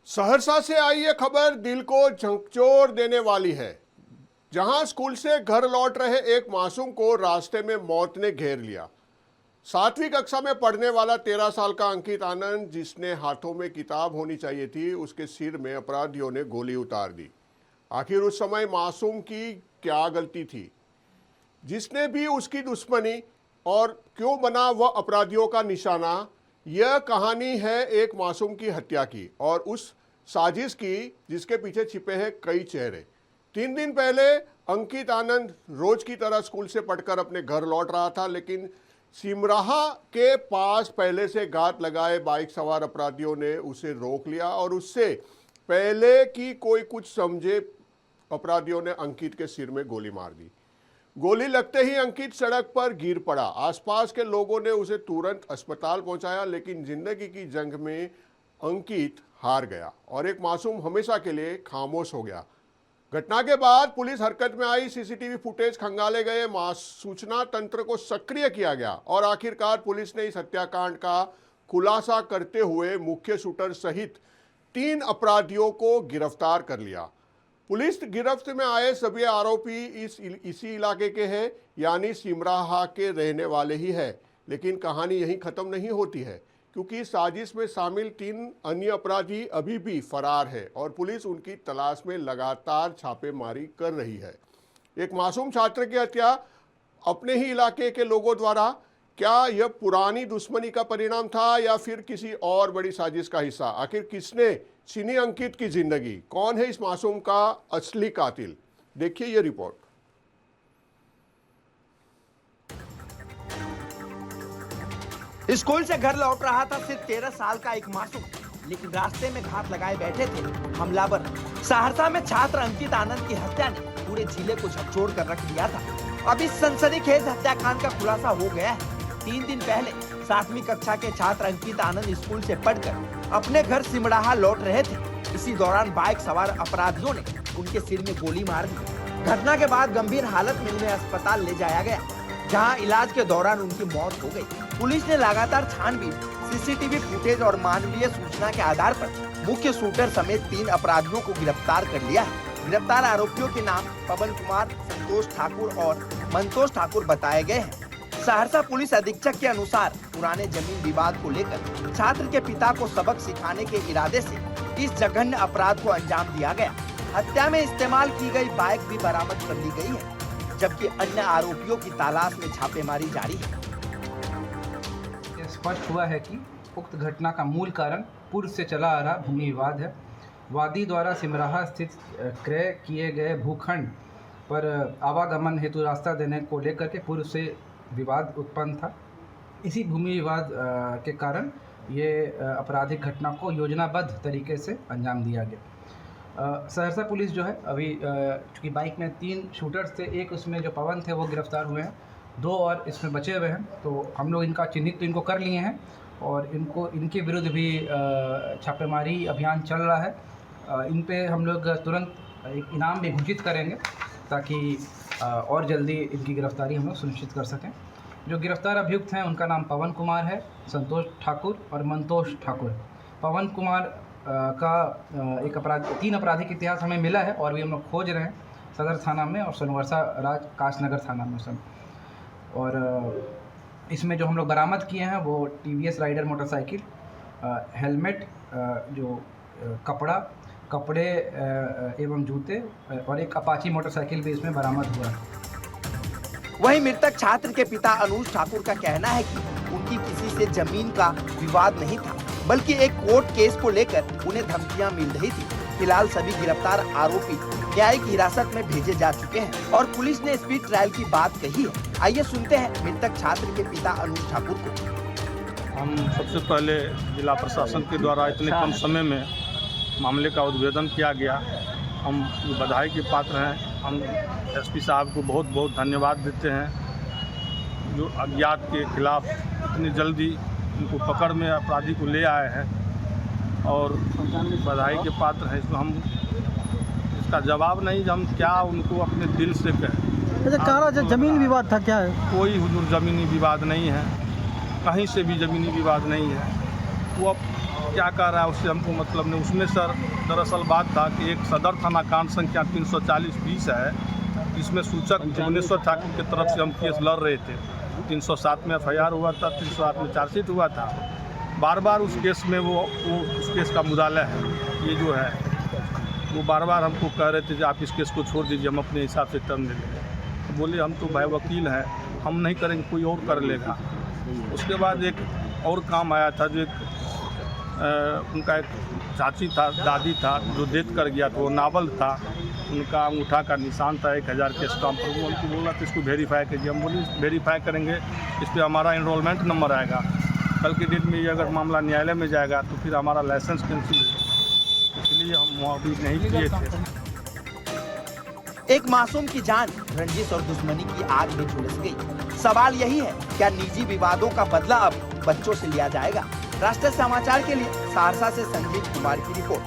सहरसा से आई ये खबर दिल को झकझोर देने वाली है, जहां स्कूल से घर लौट रहे एक मासूम को रास्ते में मौत ने घेर लिया। 7वीं कक्षा में पढ़ने वाला 13 साल का अंकित आनंद, जिसने हाथों में किताब होनी चाहिए थी, उसके सिर में अपराधियों ने गोली उतार दी। आखिर उस समय मासूम की क्या गलती थी? जिसने भी उसकी दुश्मनी और क्यों बना वह अपराधियों का निशाना? यह कहानी है एक मासूम की हत्या की और उस साजिश की जिसके पीछे छिपे हैं कई चेहरे। 3 दिन पहले अंकित आनंद रोज की तरह स्कूल से पढ़कर अपने घर लौट रहा था, लेकिन सिमराहा के पास पहले से घात लगाए बाइक सवार अपराधियों ने उसे रोक लिया और उससे पहले कि कोई कुछ समझे, अपराधियों ने अंकित के सिर में गोली मार दी। गोली लगते ही अंकित सड़क पर गिर पड़ा। आसपास के लोगों ने उसे तुरंत अस्पताल पहुंचाया, लेकिन जिंदगी की जंग में अंकित हार गया और एक मासूम हमेशा के लिए खामोश हो गया। घटना के बाद पुलिस हरकत में आई, सीसीटीवी फुटेज खंगाले गए, सूचना तंत्र को सक्रिय किया गया और आखिरकार पुलिस ने इस हत्याकांड का खुलासा करते हुए मुख्य शूटर सहित 3 अपराधियों को गिरफ्तार कर लिया। पुलिस गिरफ्त में आए सभी आरोपी इसी इलाके के हैं, यानी सिमराहा के रहने वाले ही है। लेकिन कहानी यहीं खत्म नहीं होती है, क्योंकि साजिश में शामिल 3 अन्य अपराधी अभी भी फरार है और पुलिस उनकी तलाश में लगातार छापेमारी कर रही है। एक मासूम छात्र की हत्या अपने ही इलाके के लोगों द्वारा, क्या यह पुरानी दुश्मनी का परिणाम था या फिर किसी और बड़ी साजिश का हिस्सा? आखिर किसने छीनी अंकित की जिंदगी? कौन है इस मासूम का असली कातिल? देखिए ये रिपोर्ट। स्कूल से घर लौट रहा था सिर्फ 13 साल का एक मासूम, लेकिन रास्ते में घात लगाए बैठे थे हमलावर। सहरसा में छात्र अंकित आनंद की हत्या ने पूरे जिले को झकझोर कर रख दिया था। अब इस सनसनीखेज हत्याकांड का खुलासा हो गया है। 3 दिन पहले 7वीं कक्षा के छात्र अंकित आनंद स्कूल से पढ़कर अपने घर सिमराहा लौट रहे थे। इसी दौरान बाइक सवार अपराधियों ने उनके सिर में गोली मार दी। घटना के बाद गंभीर हालत में उन्हें अस्पताल ले जाया गया, जहां इलाज के दौरान उनकी मौत हो गई। पुलिस ने लगातार छानबीन, सीसीटीवी फुटेज और मानवीय सूचना के आधार पर मुख्य शूटर समेत 3 अपराधियों को गिरफ्तार कर लिया है। गिरफ्तार आरोपियों के नाम पवन कुमार, संतोष ठाकुर और मंतोष ठाकुर बताए गए हैं। सहरसा पुलिस अधीक्षक के अनुसार पुराने जमीन विवाद को लेकर छात्र के पिता को सबक सिखाने के इरादे से इस जघन्य अपराध को अंजाम दिया गया। हत्या में इस्तेमाल की गई बाइक भी बरामद कर ली गई है, जबकि अन्य आरोपियों की तलाश में छापेमारी जारी है। यह स्पष्ट हुआ है कि उक्त घटना का मूल कारण पूर्व से चला आ रहा भूमि विवाद है। वादी द्वारा सिमराहा स्थित क्रय किए गए भूखंड पर आवागमन हेतु रास्ता देने को लेकर के पूर्व से विवाद उत्पन्न था। इसी भूमि विवाद के कारण ये आपराधिक घटना को योजनाबद्ध तरीके से अंजाम दिया गया। सहरसा पुलिस जो है अभी चूँकि बाइक में 3 शूटर्स थे, एक उसमें जो पवन थे वो गिरफ्तार हुए हैं, 2 और इसमें बचे हुए हैं। तो हम लोग इनका चिन्हित तो इनको कर लिए हैं और इनके विरुद्ध भी छापेमारी अभियान चल रहा है। इन पे हम लोग तुरंत एक इनाम भी घोषित करेंगे ताकि और जल्दी इनकी गिरफ्तारी हम लोग सुनिश्चित कर सकें। जो गिरफ्तार अभियुक्त हैं उनका नाम पवन कुमार है, संतोष ठाकुर और मंतोष ठाकुर। पवन कुमार का 3 आपराधिक इतिहास हमें मिला है और भी हम लोग खोज रहे हैं सदर थाना में और सोनवर्षा राज काशनगर थाना में सब। और इसमें जो हम लोग बरामद किए हैं वो TVS राइडर मोटरसाइकिल, हेलमेट, जो कपड़े एवं जूते और एक अपाची मोटरसाइकिल भी इसमें बरामद हुआ है। वहीं मृतक छात्र के पिता अनुज ठाकुर का कहना है कि उनकी किसी से जमीन का विवाद नहीं था, बल्कि एक कोर्ट केस को लेकर उन्हें धमकियां मिल रही थी। फिलहाल सभी गिरफ्तार आरोपी न्यायिक हिरासत में भेजे जा चुके हैं और पुलिस ने स्पीड ट्रायल की बात कही है। आइए सुनते हैं मृतक छात्र के पिता अनुज ठाकुर को। हम सबसे पहले जिला प्रशासन के द्वारा इतने कम समय में मामले का उद्भेदन किया गया, हम बधाई के पात्र हैं। हम SP साहब को बहुत बहुत धन्यवाद देते हैं, जो अज्ञात के खिलाफ इतनी जल्दी उनको पकड़ में अपराधी को ले आए हैं और बधाई के पात्र हैं। इसको हम इसका जवाब नहीं, हम क्या उनको अपने दिल से कहें। अच्छा, कह रहा जमीन विवाद था, क्या है? कोई हुजूर ज़मीनी विवाद नहीं है, कहीं से भी ज़मीनी विवाद नहीं है। वो क्या कह रहा है उससे हमको मतलब नहीं। उसमें सर दरअसल बात था कि एक सदर थाना कांड संख्या 340-20 है, जिसमें सूचक भुवनेश्वर ठाकुर की तरफ से हम केस लड़ रहे थे। 307 में FIR हुआ था, 308 में चार्जशीट हुआ था। बार बार उस केस में वो उस केस का मुदाला है, ये जो है वो बार बार हमको कह रहे थे कि आप इस केस को छोड़ दीजिए, हम अपने हिसाब से टर्म ले लेंगे। तो बोले हम तो भाई वकील हैं, हम नहीं करेंगे, कोई और कर लेगा। उसके बाद एक और काम आया था, जो एक उनका एक चाची था, दादी था, जो डेथ कर गया था। वो नावल था, उनका अंगूठा का निशान था 1000 के स्टाम्प पर। वो उनको बोला था इसको वेरीफाई कीजिए। हम बोले वेरीफाई करेंगे, इस पर हमारा एनरोलमेंट नंबर आएगा। कल के डेट में ये अगर मामला न्यायालय में जाएगा तो फिर हमारा लाइसेंस कैंसिल होगा, इसलिए हम मुआवजा नहीं किए थे। एक मासूम की जान रंजिश और दुश्मनी की आग में झुलस गई। सवाल यही है, क्या निजी विवादों का बदला अब बच्चों से लिया जाएगा? राष्ट्रीय समाचार के लिए सहरसा से संजीव कुमार की रिपोर्ट।